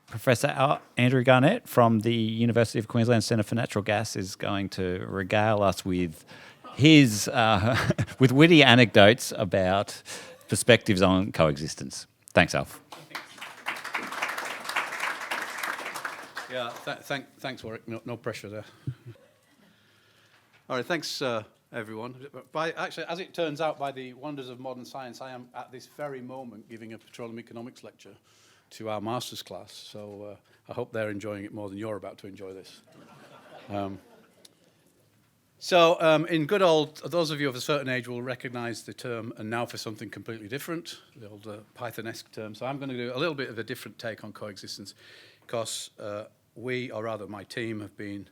Professor Andrew Garnett from the University of Queensland Centre for Natural Gas is going to regale us with his with witty anecdotes about perspectives on coexistence. Thanks, Alf. Yeah, thanks, Warwick. No pressure there. All right, thanks, everyone. Actually, as it turns out, by the wonders of modern science, I am at this very moment giving a petroleum economics lecture to our master's class. So I hope they're enjoying it more than you're about to enjoy this. In good old, those of you of a certain age will recognize the term "and now for something completely different," the old Python-esque term. So I'm going to do a little bit of a different take on coexistence, because we, or rather my team, have been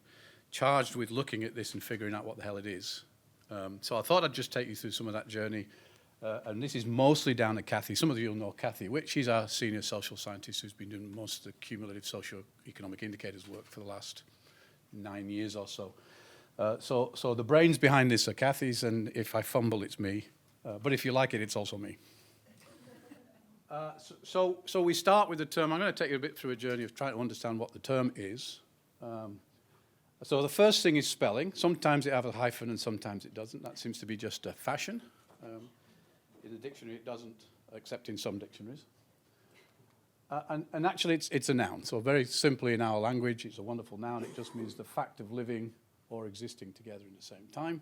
charged with looking at this and figuring out what the hell it is. So I thought I'd just take you through some of that journey. And this is mostly down to Kathy. Some of you will know Kathy, she's our senior social scientist who's been doing most of the cumulative socio-economic indicators work for the last 9 years or so. So the brains behind this are Kathy's, and if I fumble, it's me. But if you like it, it's also me. So we start with the term. I'm going to take you a bit through a journey of trying to understand what the term is. So the first thing is spelling. Sometimes it has a hyphen and sometimes it doesn't. That seems to be just a fashion. In the dictionary it doesn't, except in some dictionaries. And actually it's a noun. So very simply in our language, it's a wonderful noun. It just means the fact of living or existing together in the same time.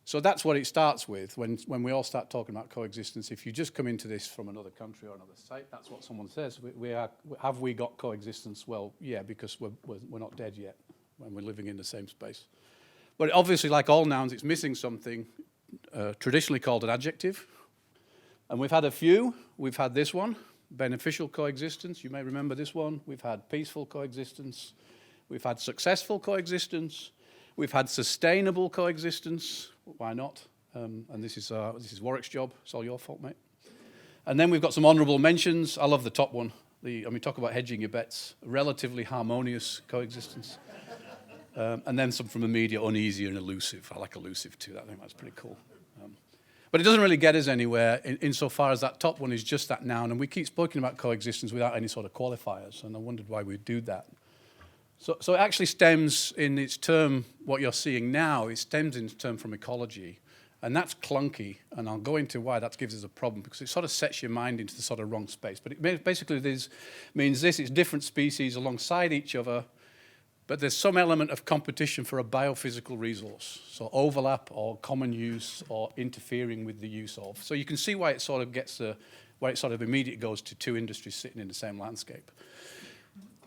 So that's what it starts with. When we all start talking about coexistence, if you just come into this from another country or another state, that's what someone says. Have we got coexistence? Well, yeah, because we're not dead yet when we're living in the same space. But obviously, like all nouns, it's missing something traditionally called an adjective. And we've had a few. We've had this one, beneficial coexistence. You may remember this one. We've had peaceful coexistence. We've had successful coexistence. We've had sustainable coexistence. Why not? And this is Warwick's job. It's all your fault, mate. And then we've got some honourable mentions. I love the top one. Talk about hedging your bets. Relatively harmonious coexistence. And then some from the media, uneasy and elusive. I like elusive too. I think that's pretty cool. But it doesn't really get us anywhere insofar as that top one is just that noun. And we keep speaking about coexistence without any sort of qualifiers. And I wondered why we do that. So it actually stems in its term, what you're seeing now, it stems in its term from ecology. And that's clunky, and I'll go into why that gives us a problem, because it sort of sets your mind into the sort of wrong space. But it basically means it's different species alongside each other, but there's some element of competition for a biophysical resource. So overlap or common use or interfering with the use of. So you can see why it sort of gets why it sort of immediately goes to two industries sitting in the same landscape.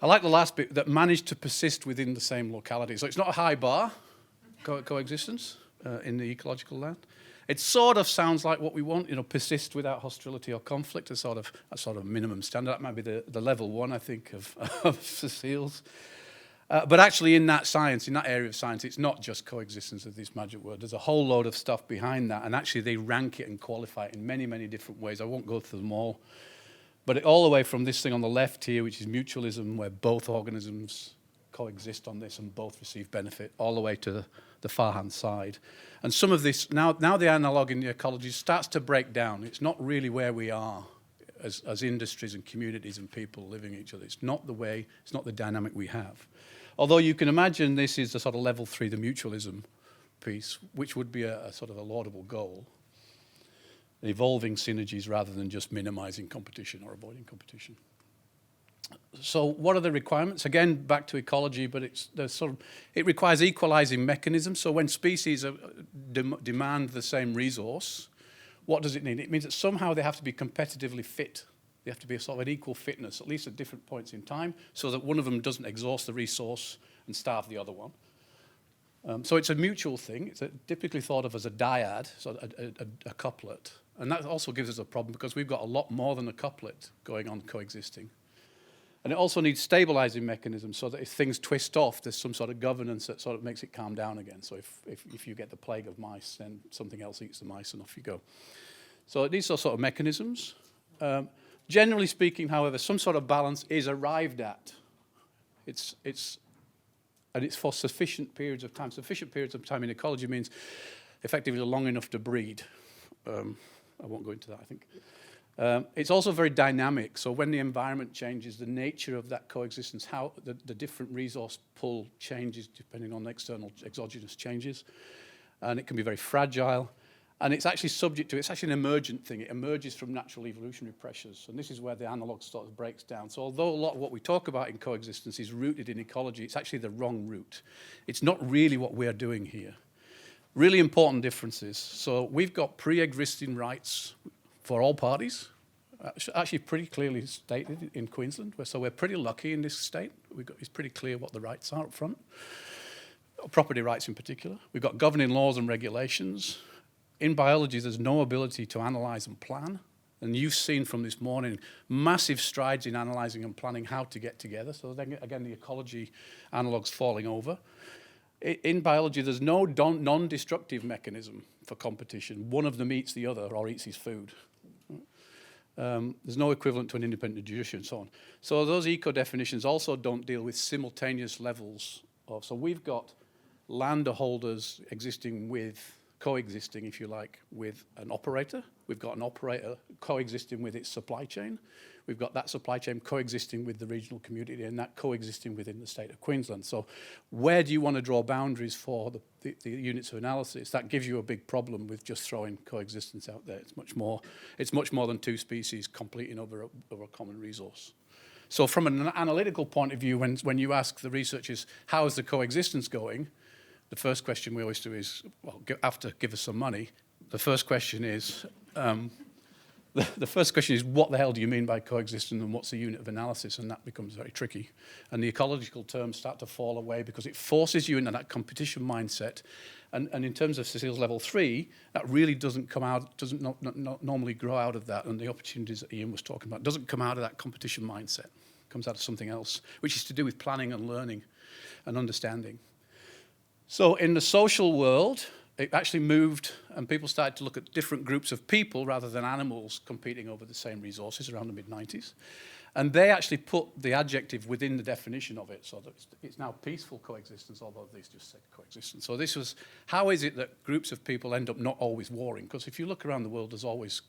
I like the last bit, that managed to persist within the same locality. So it's not a high bar, coexistence in the ecological land. It sort of sounds like what we want, persist without hostility or conflict, a sort of minimum standard. That might be the level one, I think, of Cecile's. But actually in that area of science, it's not just coexistence of this magic word. There's a whole load of stuff behind that, and actually they rank it and qualify it in many, many different ways. I won't go through them all. But all the way from this thing on the left here, which is mutualism, where both organisms coexist on this and both receive benefit, all the way to the far-hand side. And some of this, now the analogue in the ecology starts to break down. It's not really where we are as industries and communities and people living each other. It's not the dynamic we have. Although you can imagine this is the sort of level 3, the mutualism piece, which would be a sort of a laudable goal. Evolving synergies rather than just minimizing competition or avoiding competition. So what are the requirements? Again, back to ecology, but it requires equalizing mechanisms. So when species demand the same resource, what does it mean? It means that somehow they have to be competitively fit. They have to be a sort of an equal fitness, at least at different points in time, so that one of them doesn't exhaust the resource and starve the other one. So it's a mutual thing. It's typically thought of as a dyad, so a couplet. And that also gives us a problem because we've got a lot more than a couplet going on coexisting. And it also needs stabilizing mechanisms so that if things twist off, there's some sort of governance that sort of makes it calm down again. So if you get the plague of mice, then something else eats the mice and off you go. So these are sort of mechanisms. Generally speaking, however, some sort of balance is arrived at. It's for sufficient periods of time. Sufficient periods of time in ecology means effectively long enough to breed. I won't go into that, I think. It's also very dynamic. So when the environment changes, the nature of that coexistence, how the different resource pull changes depending on external exogenous changes. And it can be very fragile. And it's actually subject to, it's actually an emergent thing. It emerges from natural evolutionary pressures. And this is where the analog sort of breaks down. So although a lot of what we talk about in coexistence is rooted in ecology, it's actually the wrong route. It's not really what we're doing here. Really important differences. So we've got pre-existing rights for all parties, actually pretty clearly stated in Queensland. So we're pretty lucky in this state. It's pretty clear what the rights are up front, property rights in particular. We've got governing laws and regulations. In biology, there's no ability to analyse and plan. And you've seen from this morning massive strides in analysing and planning how to get together. So then, again, the ecology analogue's falling over. In biology, there's no non-destructive mechanism for competition. One of them eats the other or eats his food. There's no equivalent to an independent judiciary and so on. So those eco-definitions also don't deal with simultaneous levels of... So we've got landholders coexisting, if you like, with an operator. We've got an operator coexisting with its supply chain. We've got that supply chain coexisting with the regional community and that coexisting within the state of Queensland. So where do you want to draw boundaries for the units of analysis? That gives you a big problem with just throwing coexistence out there. It's much more than two species competing over a common resource. So from an analytical point of view, when you ask the researchers, how is the coexistence going? The first question we always do is, well, give us some money. The first question is, what the hell do you mean by coexistence and what's the unit of analysis? And that becomes very tricky. And the ecological terms start to fall away because it forces you into that competition mindset. And in terms of Cecile's level 3, that really doesn't not normally grow out of that. And the opportunities that Ian was talking about doesn't come out of that competition mindset. It comes out of something else, which is to do with planning and learning and understanding. So in the social world, it actually moved and people started to look at different groups of people rather than animals competing over the same resources around the mid-90s. And they actually put the adjective within the definition of it, so that it's now peaceful coexistence, although these just said coexistence. So this was, how is it that groups of people end up not always warring? Because if you look around the world, there's always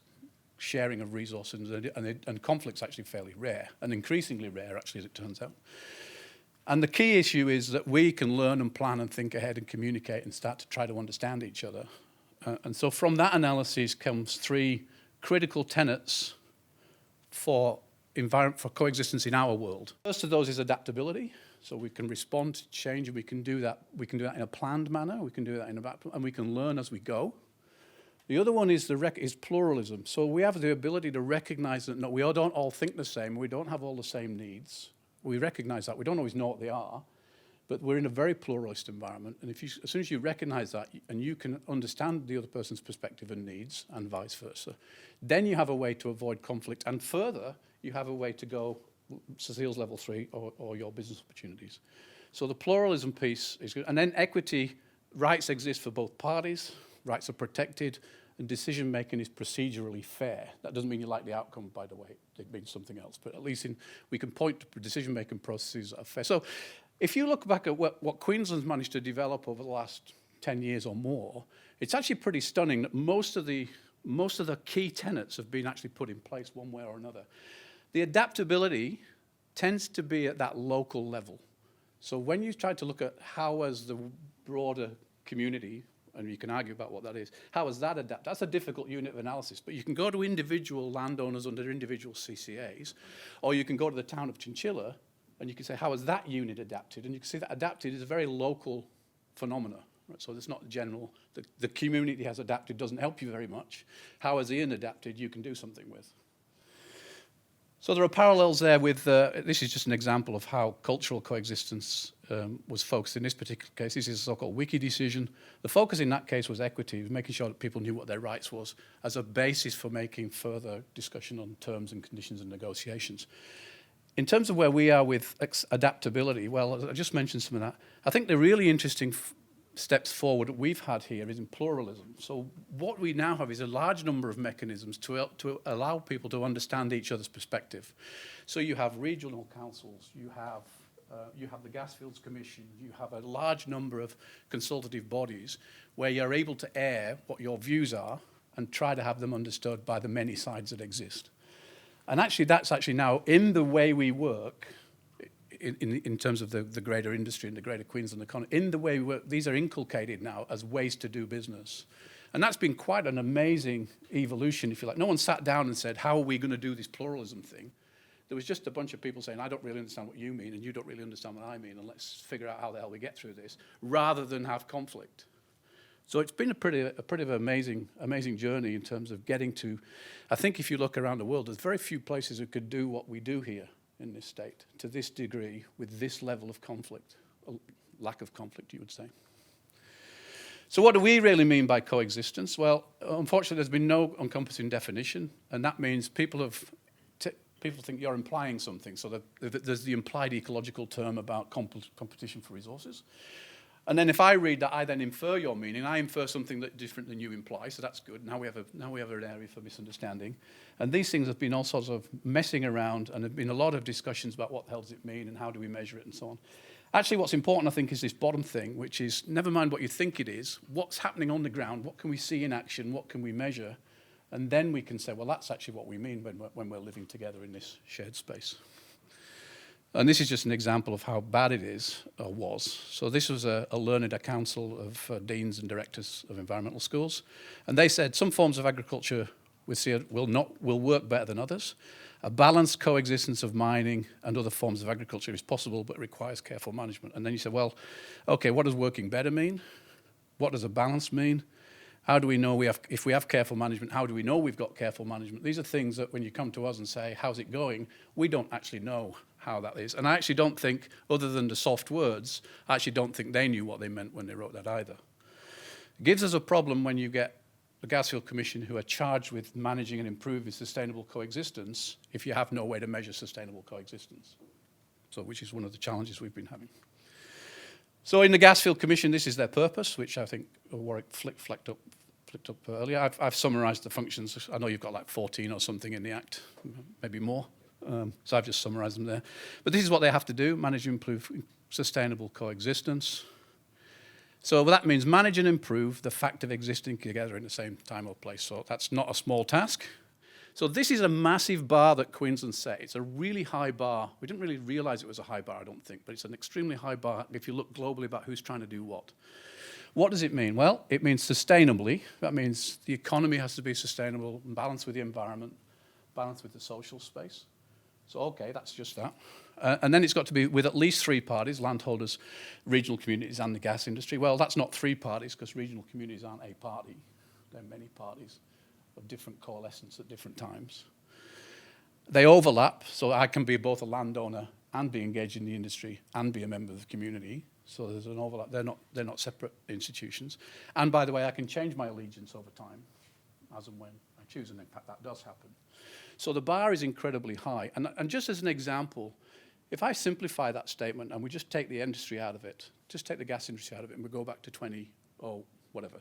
sharing of resources, and conflict's actually fairly rare, and increasingly rare, actually, as it turns out. And the key issue is that we can learn and plan and think ahead and communicate and start to try to understand each other. And so from that analysis comes 3 critical tenets for coexistence in our world. First of those is adaptability. So we can respond to change, and we can do that in a planned manner. We can do that and we can learn as we go. The other one is pluralism. So we have the ability to recognize that we don't all think the same. We don't have all the same needs. We recognize that. We don't always know what they are, but we're in a very pluralist environment. And as soon as you recognize that and you can understand the other person's perspective and needs and vice versa, then you have a way to avoid conflict. And further, you have a way to go Cecile's level 3 or your business opportunities. So the pluralism piece is good. And then equity, rights exist for both parties, rights are protected, and decision-making is procedurally fair. That doesn't mean you like the outcome, by the way. It means something else. But at least we can point to decision-making processes that are fair. So if you look back at what Queensland's managed to develop over the last 10 years or more, it's actually pretty stunning that most of the key tenets have been actually put in place one way or another. The adaptability tends to be at that local level. So when you try to look at how has the broader community, and you can argue about what that is, how has that adapted? That's a difficult unit of analysis, but you can go to individual landowners under individual CCAs, or you can go to the town of Chinchilla, and you can say, how has that unit adapted? And you can see that adapted is a very local phenomena. Right? So it's not general. The community has adapted doesn't help you very much. How has Ian adapted you can do something with. So there are parallels there with, this is just an example of how cultural coexistence was focused in this particular case. This is a so-called wiki decision. The focus in that case was equity, making sure that people knew what their rights was as a basis for making further discussion on terms and conditions and negotiations. In terms of where we are with adaptability, well, I just mentioned some of that. I think the really interesting steps forward that we've had here is in pluralism. So what we now have is a large number of mechanisms to allow people to understand each other's perspective. So you have regional councils, you have the GasFields Commission, you have a large number of consultative bodies where you're able to air what your views are and try to have them understood by the many sides that exist. And actually, that's actually now in the way we work, in terms of the greater industry and the greater Queensland economy, in the way we work, these are inculcated now as ways to do business. And that's been quite an amazing evolution, if you like. No one sat down and said, how are we going to do this pluralism thing? There was just a bunch of people saying, I don't really understand what you mean, and you don't really understand what I mean, and let's figure out how the hell we get through this, rather than have conflict. So it's been a pretty amazing journey in terms of getting to, I think if you look around the world, there's very few places who could do what we do here in this state, to this degree, with this level of conflict, a lack of conflict, you would say. So what do we really mean by coexistence? Well, unfortunately, there's been no encompassing definition, and that means people think you're implying something. So there's the implied ecological term about competition for resources. And then if I read that, I then infer your meaning. I infer something that's different than you imply, so that's good. Now we have an area for misunderstanding. And these things have been all sorts of messing around, and there have been a lot of discussions about what the hell does it mean and how do we measure it and so on. Actually, what's important, I think, is this bottom thing, which is never mind what you think it is, what's happening on the ground, what can we see in action, what can we measure, and then we can say, well, that's actually what we mean when we're living together in this shared space. And this is just an example of how bad it is, or was. So this was a learned council of deans and directors of environmental schools. And they said some forms of agriculture will work better than others. A balanced coexistence of mining and other forms of agriculture is possible, but requires careful management. And then you say, well, okay, what does working better mean? What does a balance mean? How do we know if we have careful management, how do we know we've got careful management? These are things that when you come to us and say, how's it going? We don't actually know how that is. And I actually don't think, other than the soft words, I actually don't think they knew what they meant when they wrote that either. It gives us a problem when you get the GasFields Commission who are charged with managing and improving sustainable coexistence if you have no way to measure sustainable coexistence. So, which is one of the challenges we've been having. So in the GasFields Commission, this is their purpose, which I think Warwick flicked up earlier. I've summarised the functions. I know you've got like 14 or something in the Act, maybe more. So I've just summarised them there. But this is what they have to do: manage and improve sustainable coexistence. So that means manage and improve the fact of existing together in the same time or place. So that's not a small task. So this is a massive bar that Queensland set. It's a really high bar. We didn't really realise it was a high bar, I don't think, but it's an extremely high bar if you look globally about who's trying to do what. What does it mean? Well, it means sustainably. That means the economy has to be sustainable, balanced with the environment, balanced with the social space. So, okay, that's just that. And then it's got to be with at least three parties: landholders, regional communities, and the gas industry. Well, that's not three parties, because regional communities aren't a party. They're many parties of different coalescence at different times. They overlap, so I can be both a landowner and be engaged in the industry and be a member of the community. So there's an overlap. They're not separate institutions. And by the way, I can change my allegiance over time, as and when I choose, and in fact that does happen. So the bar is incredibly high. And just as an example, if I simplify that statement and we just take the industry out of it, just take the gas industry out of it, and we go back to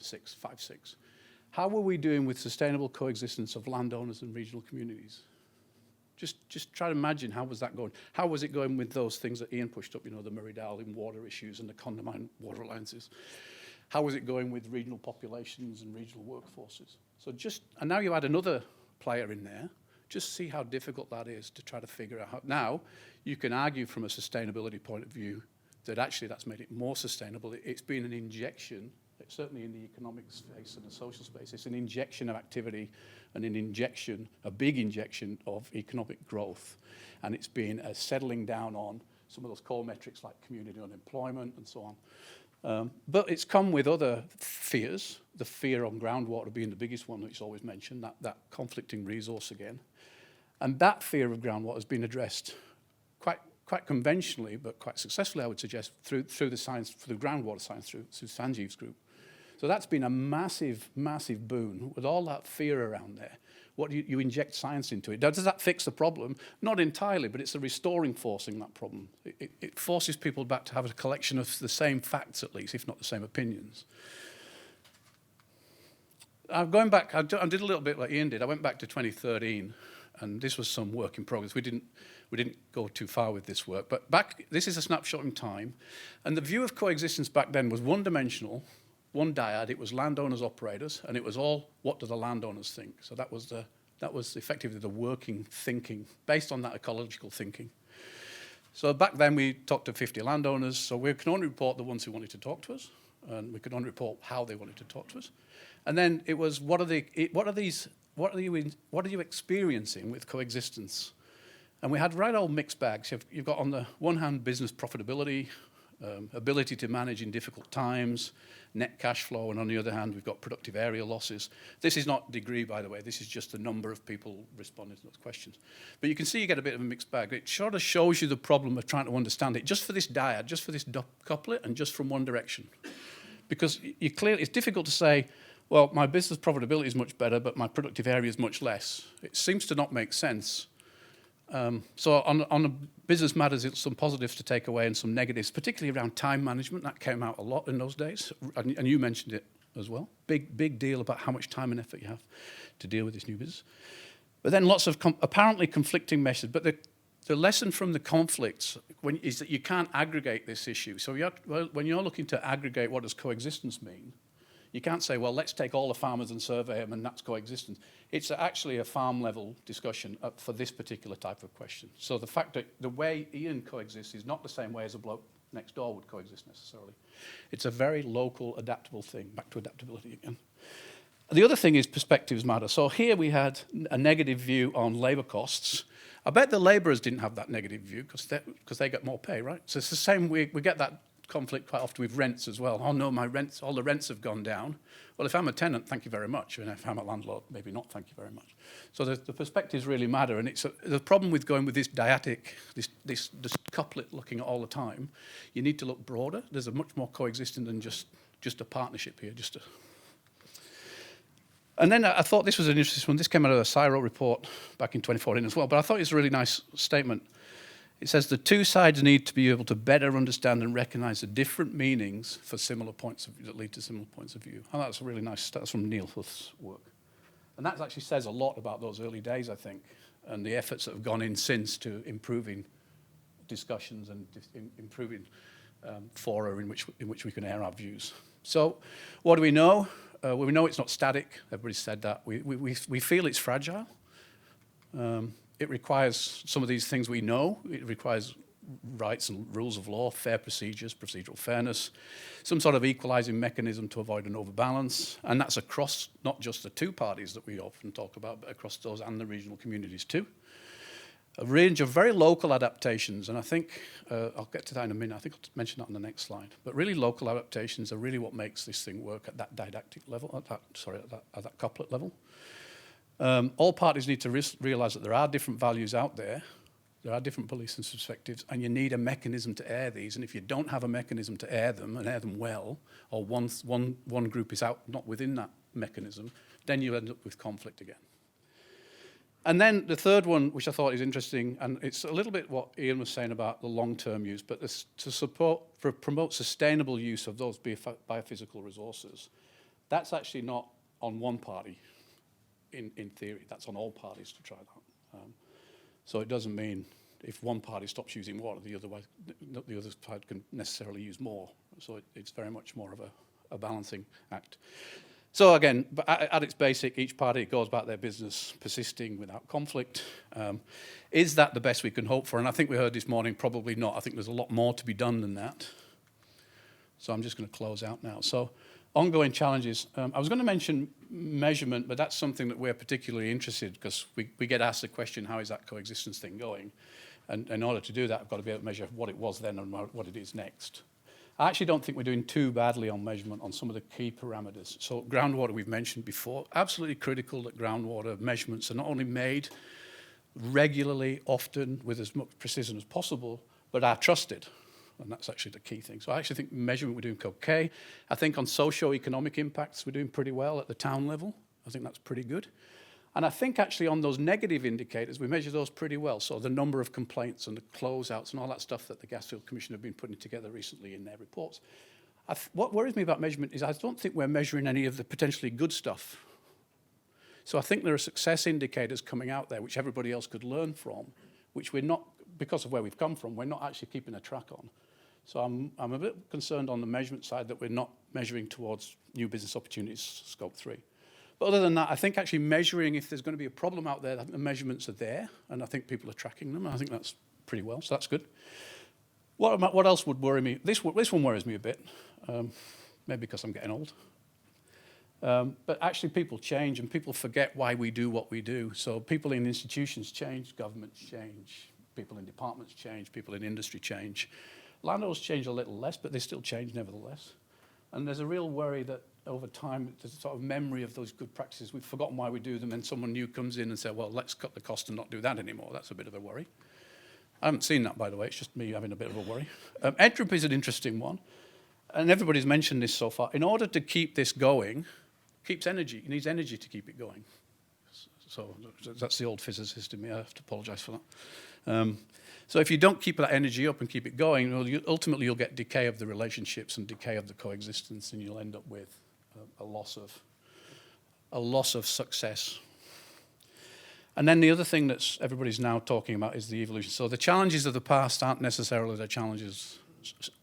6, how are we doing with sustainable coexistence of landowners and regional communities? Just try to imagine, how was that going? How was it going with those things that Ian pushed up, the Murray-Darling water issues and the Condamine water alliances? How was it going with regional populations and regional workforces? And now you add another player in there. Just see how difficult that is to try to figure out how. Now, you can argue from a sustainability point of view that actually that's made it more sustainable. It's been an injection, certainly in the economic space and the social space. It's an injection of activity and a big injection of economic growth. And it's been a settling down on some of those core metrics like community unemployment and so on. But it's come with other fears, the fear on groundwater being the biggest one that's always mentioned, that conflicting resource again. And that fear of groundwater has been addressed quite conventionally, but quite successfully, I would suggest, through the science, through groundwater science, through Sanjeev's group. So that's been a massive, massive boon with all that fear around there. What you inject science into it. Does that fix the problem? Not entirely, but it's a restoring force in that problem. It forces people back to have a collection of the same facts, at least, if not the same opinions. Going back, I did a little bit like Ian did. I went back to 2013, and this was some work in progress. We didn't go too far with this work, but this is a snapshot in time, and the view of coexistence back then was one-dimensional. one dyad, it was landowners, operators, and it was all, what do the landowners think? So that was effectively the working thinking, based on that ecological thinking. So back then we talked to 50 landowners, so we can only report the ones who wanted to talk to us, and we could only report how they wanted to talk to us. And then it was, what are you experiencing with coexistence? And we had right old mixed bags. You've got on the one hand business profitability, ability to manage in difficult times, net cash flow, and on the other hand, we've got productive area losses. This is not degree, by the way. This is just the number of people responding to those questions. But you can see you get a bit of a mixed bag. It sort of shows you the problem of trying to understand it just for this dyad, just for this couplet, and just from one direction. Because it's difficult to say, well, my business profitability is much better, but my productive area is much less. It seems to not make sense. So on the business matters, it's some positives to take away and some negatives, particularly around time management. That came out a lot in those days, and you mentioned it as well. Big deal about how much time and effort you have to deal with this new business. But then lots of apparently conflicting messages. But the lesson from the conflicts is that you can't aggregate this issue. So when you're looking to aggregate what does coexistence mean, you can't say, well, let's take all the farmers and survey them and that's coexistence. It's actually a farm level discussion for this particular type of question. So the fact that the way Ian coexists is not the same way as a bloke next door would coexist necessarily. It's a very local, adaptable thing. Back to adaptability again. The other thing is perspectives matter. So here we had a negative view on labour costs. I bet the labourers didn't have that negative view because they get more pay, right? So it's the same, we get that conflict quite often with rents as well. Oh no, all the rents have gone down. Well, if I'm a tenant, thank you very much. And if I'm a landlord, maybe not, thank you very much. So the perspectives really matter. And the problem with going with this dyadic, this couplet looking at all the time, you need to look broader. There's a much more coexisting than just a partnership here. And then I thought this was an interesting one. This came out of a CSIRO report back in 2014 as well. But I thought it was a really nice statement. It says the two sides need to be able to better understand and recognise the different meanings for similar points of view that lead to similar points of view. And that's a really nice, that's from Neil Huth's work. And that actually says a lot about those early days, I think, and the efforts that have gone in since to improving discussions and improving fora in which we can air our views. So what do we know? Well, we know it's not static. Everybody's said that. We feel it's fragile. It requires some of these things we know. It requires rights and rules of law, fair procedures, procedural fairness, some sort of equalising mechanism to avoid an overbalance. And that's across not just the two parties that we often talk about, but across those and the regional communities too. A range of very local adaptations, and I think, I'll get to that in a minute, I think I'll mention that on the next slide. But really local adaptations are really what makes this thing work at that didactic level, at that couplet level. All parties need to realise that there are different values out there, there are different beliefs and perspectives, and you need a mechanism to air these. And if you don't have a mechanism to air them and air them well, or one group is out not within that mechanism, then you end up with conflict again. And then the third one, which I thought is interesting, and it's a little bit what Ian was saying about the long-term use, but this, promote sustainable use of those biophysical resources. That's actually not on one party. In theory, that's on all parties to try that. So it doesn't mean if one party stops using water, the other side can necessarily use more. So it's very much more of a balancing act. So again, at its basic, each party goes about their business, persisting without conflict. Is that the best we can hope for? And I think we heard this morning, probably not. I think there's a lot more to be done than that. So I'm just going to close out now. So ongoing challenges. I was going to mention measurement, but that's something that we're particularly interested because we get asked the question, how is that coexistence thing going? And in order to do that, I've got to be able to measure what it was then and what it is next. I actually don't think we're doing too badly on measurement on some of the key parameters. So groundwater we've mentioned before, absolutely critical that groundwater measurements are not only made regularly, often, with as much precision as possible, but are trusted. And that's actually the key thing. So I actually think measurement we're doing okay. I think on socio-economic impacts we're doing pretty well at the town level. I think that's pretty good. And I think actually on those negative indicators, we measure those pretty well. So the number of complaints and the closeouts and all that stuff that the GasFields Commission have been putting together recently in their reports. What worries me about measurement is I don't think we're measuring any of the potentially good stuff. So I think there are success indicators coming out there which everybody else could learn from, which we're not, because of where we've come from, we're not actually keeping a track on. So I'm a bit concerned on the measurement side that we're not measuring towards new business opportunities, scope 3. But other than that, I think actually measuring if there's going to be a problem out there, I think the measurements are there, and I think people are tracking them. I think that's pretty well, so that's good. What else would worry me? This one worries me a bit, maybe because I'm getting old. But actually people change and people forget why we do what we do. So people in institutions change, governments change, people in departments change, people in industry change. Landowners change a little less, but they still change nevertheless. And there's a real worry that over time, there's a sort of memory of those good practices. We've forgotten why we do them, and someone new comes in and says, well, let's cut the cost and not do that anymore. That's a bit of a worry. I haven't seen that, by the way. It's just me having a bit of a worry. Entropy is an interesting one. And everybody's mentioned this so far. In order to keep this going, keeps energy. It needs energy to keep it going. So that's the old physicist in me. I have to apologize for that. So if you don't keep that energy up and keep it going, well, ultimately you'll get decay of the relationships and decay of the coexistence, and you'll end up with a loss of success. And then the other thing that everybody's now talking about is the evolution. So the challenges of the past aren't necessarily the challenges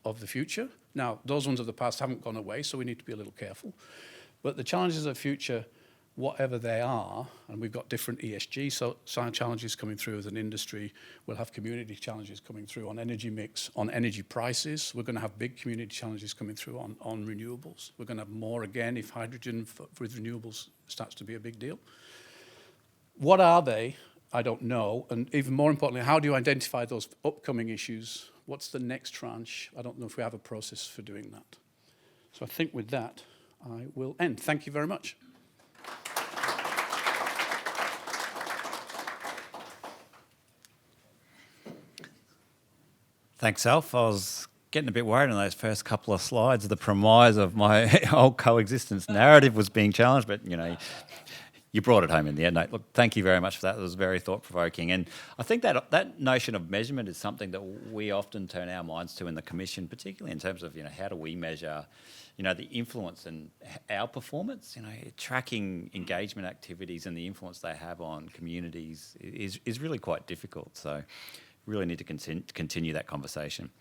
of the future. Now, those ones of the past haven't gone away, so we need to be a little careful. But the challenges of the future, whatever they are, and we've got different ESG challenges coming through as an industry. We'll have community challenges coming through on energy mix, on energy prices. We're going to have big community challenges coming through on renewables. We're going to have more again if hydrogen with renewables starts to be a big deal. What are they? I don't know. And even more importantly, how do you identify those upcoming issues? What's the next tranche? I don't know if we have a process for doing that. So I think with that, I will end. Thank you very much. Thanks, Alf. I was getting a bit worried on those first couple of slides. The premise of my whole coexistence narrative was being challenged, but you brought it home in the end. Look, thank you very much for that. It was very thought-provoking. And I think that notion of measurement is something that we often turn our minds to in the Commission, particularly in terms of how do we measure the influence and our performance. Tracking engagement activities and the influence they have on communities is really quite difficult. So really need to continue that conversation.